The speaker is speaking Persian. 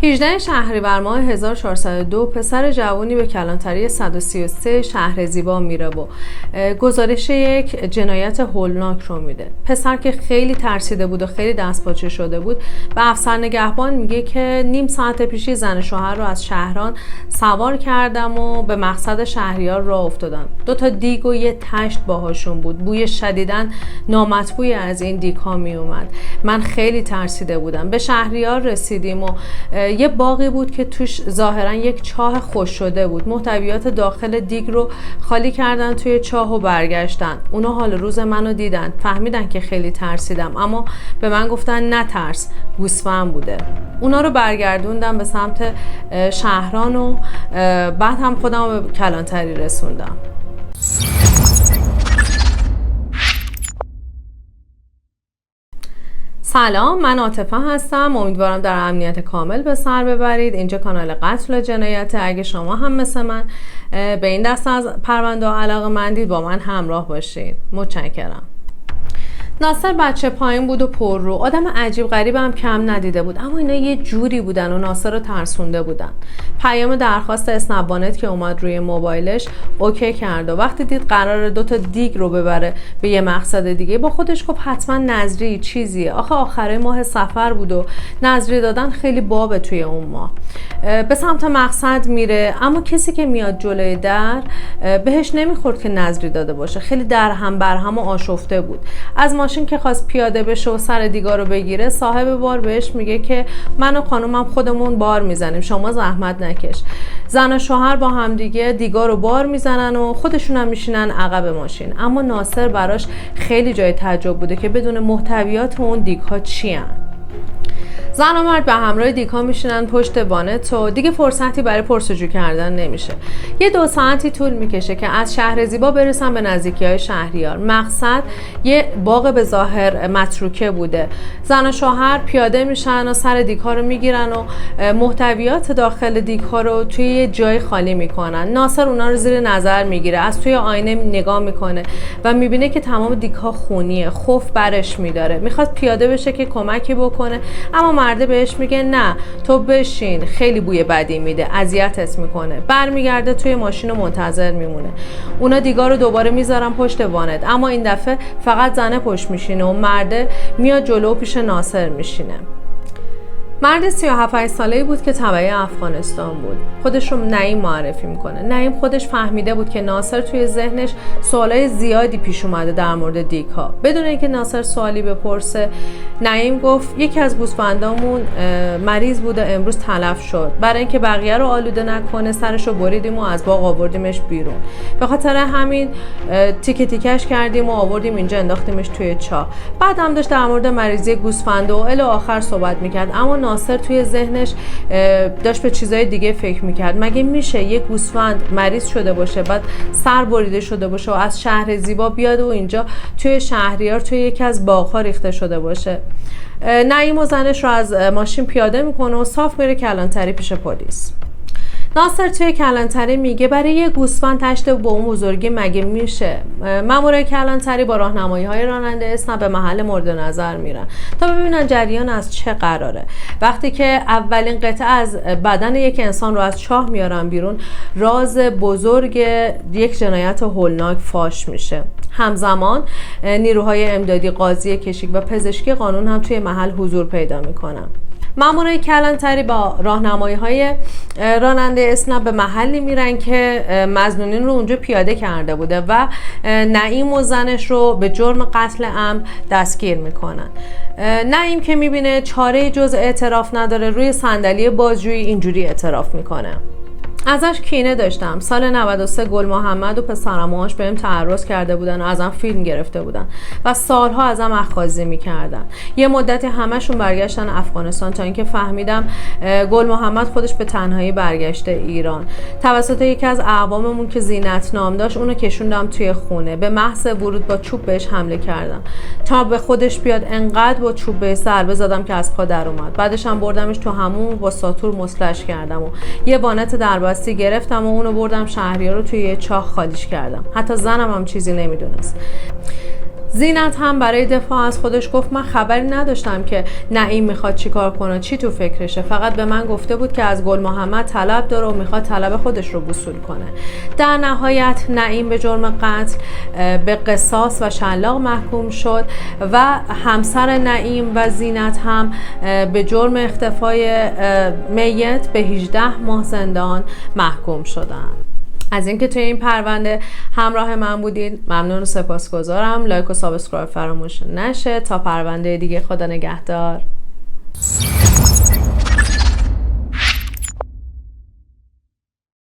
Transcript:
18 شهریور ماه 1402 پسر جوانی به کلانتری 133 شهر زیبا میره و گزارش یک جنایت هولناک رو میده. پسر که خیلی ترسیده بود و خیلی دستپاچه شده بود به افسر نگهبان میگه که نیم ساعت پیشی زن شوهر رو از شهران سوار کردم و به مقصد شهریار راه افتادن. 2 دیگ و یه تشت باهاشون بود. بوی شدیداً نامطبوعی از این دیگ ها می اومد. من خیلی ترسیده بودم. به شهریار رسیدیم و یه باغی بود که توش ظاهرا یک چاه خشک شده بود. محتویات داخل دیگ رو خالی کردن توی چاه و برگشتن. اونا حال روز منو دیدن، فهمیدن که خیلی ترسیدم، اما به من گفتن نترس، گوسفند بوده. اونا رو برگردوندم به سمت شهران و بعد هم خودم به کلانتری رسوندم. سلام، من عاطفه هستم. امیدوارم در امنیت کامل به سر ببرید. اینجا کانال قتل و جنایت. اگه شما هم مثل من به این دسته از پرونده علاقه‌مندید با من همراه باشید. متشکرم. ناصر بچه پایین بود و پر رو، آدم عجیب غریب هم کم ندیده بود، اما اینا یه جوری بودن و ناصر رو ترسونده بودن. پیام درخواست اسنپ‌وانت که اومد روی موبایلش اوکی کرد و وقتی دید قراره 2 دیگ رو ببره به یه مقصد دیگه با خودش گفت حتما نظری چیزیه. آخره ماه سفر بود و نظری دادن خیلی بابه توی اون ماه. به سمت مقصد میره، اما کسی که میاد جلوی در بهش نمیخورد که نظری داده باشه. خیلی درهم برهم و آشفته بود. از ماشین که خواست پیاده بشه و سر دیگا رو بگیره، صاحب بار بهش میگه که من و خانومم خودمون بار میزنیم، شما زحمت نکش. زن و شوهر با هم دیگه دیگا رو بار میزنن و خودشون هم میشینن عقب ماشین. اما ناصر براش خیلی جای تعجب بوده که بدون محتویات اون دیگا چی هن. زن و مرد به همراه دیگا میشینن پشت وانت و دیگه فرصتی برای پرسجو کردن نمیشه. یه 2 ساعتی طول میکشه که از شهر زیبا برسن به نزدیکی‌های شهریار. مقصد یه باغ به ظاهر متروکه بوده. زن و شوهر پیاده میشن و سر دیگا رو میگیرن و محتویات داخل دیگا رو توی یه جای خالی میکنن. ناصر اونا رو زیر نظر میگیره، از توی آینه نگاه میکنه و میبینه که تمام دیگا خونیه. خوف برش میداره، میخواد پیاده بشه که کمکی بکنه، اما مرده بهش میگه نه تو بشین، خیلی بوی بدی میده، اذیتت میکنه. برمیگرده توی ماشین و منتظر میمونه. اونا دیگا رو دوباره میذارن پشت وانت، اما این دفعه فقط زنه پشت میشینه و مرده میاد جلو پیش ناصر میشینه. مرد 37 ساله‌ای بود که تبعی افغانستان بود. خودش رو نعیم معرفی میکنه. نعیم خودش فهمیده بود که ناصر توی ذهنش سوالای زیادی پیش اومده در مورد دیگ‌ها. بدون اینکه ناصر سوالی بپرسه، نعیم گفت یکی از گوسفندامون مریض بود و امروز تلف شد. برای اینکه بقیه رو آلوده نکنه سرش رو بریدیم و از باغ آوردیمش بیرون. به خاطر همین تیکه تیکش کردیم و آوردیم اینجا انداختیمش توی چاه. بعد هم داشت در مورد مریضی گوسفند و الی آخر صحبت میکرد، اما ناصر توی ذهنش داشت به چیزای دیگه فکر میکرد. مگه میشه یک گوسفند مریض شده باشه، بعد سر بریده شده باشه و از شهر زیبا بیاد و اینجا توی شهریار توی یکی از باغ‌ها ریخته شده باشه؟ نعیم و زنش رو از ماشین پیاده میکنه و صاف میره کلانتری پیش پلیس. ناصر توی کلانتری میگه برای یه گوسفند تشت با اون بزرگی مگه میشه؟ مامورای کلانتری با راهنمایی‌های راننده اسنپ به محل مورد نظر میرن تا ببینن جریان از چه قراره. وقتی که اولین قطعه از بدن یک انسان رو از چاه میارن بیرون، راز بزرگ یک جنایت هولناک فاش میشه. همزمان نیروهای امدادی، قاضی کشیک و پزشکی قانون هم توی محل حضور پیدا میکنن. مامورای کلانتری با راهنمایی‌های راننده اسنپ به محلی میرن که مظنونین رو اونجا پیاده کرده بوده و نعیم و زنش رو به جرم قتل عمد دستگیر میکنن. نعیم که میبینه چاره جز اعتراف نداره، روی صندلی بازجویی اینجوری اعتراف میکنه: ازش کینه داشتم. سال 93 گل محمد و پسرعموهاش بهم تعرض کرده بودن و ازم فیلم گرفته بودن و سالها ازم اخاذی میکردن. یه مدتی همشون برگشتن افغانستان تا اینکه فهمیدم گل محمد خودش به تنهایی برگشته ایران. توسط یکی از اعواممون که زینت نام داشت اونو کشوندم توی خونه. به محض ورود با چوب بهش حمله کردم. تا به خودش بیاد انقدر با چوب بهش ضربه زدم که از پا در اومد. بعدش هم بردمش تو همون با ساتور مسلش کردم و یه وانت دربستی گرفتم و اونو بردم شهریار رو توی یه چاه خالیش کردم. حتی زنم هم چیزی نمیدونست. زینت هم برای دفاع از خودش گفت من خبری نداشتم که نعیم میخواد چیکار کنه، چی تو فکرشه، فقط به من گفته بود که از گل محمد طلب داره و میخواد طلب خودش رو وصول کنه. در نهایت نعیم به جرم قتل به قصاص و شلاق محکوم شد و همسر نعیم و زینت هم به جرم اختفای میت به 18 ماه زندان محکوم شدند. از اینکه توی این پرونده همراه من بودید ممنون و سپاسگزارم. لایک و سابسکرایب فراموش نشه. تا پرونده دیگه، خدا نگهدار.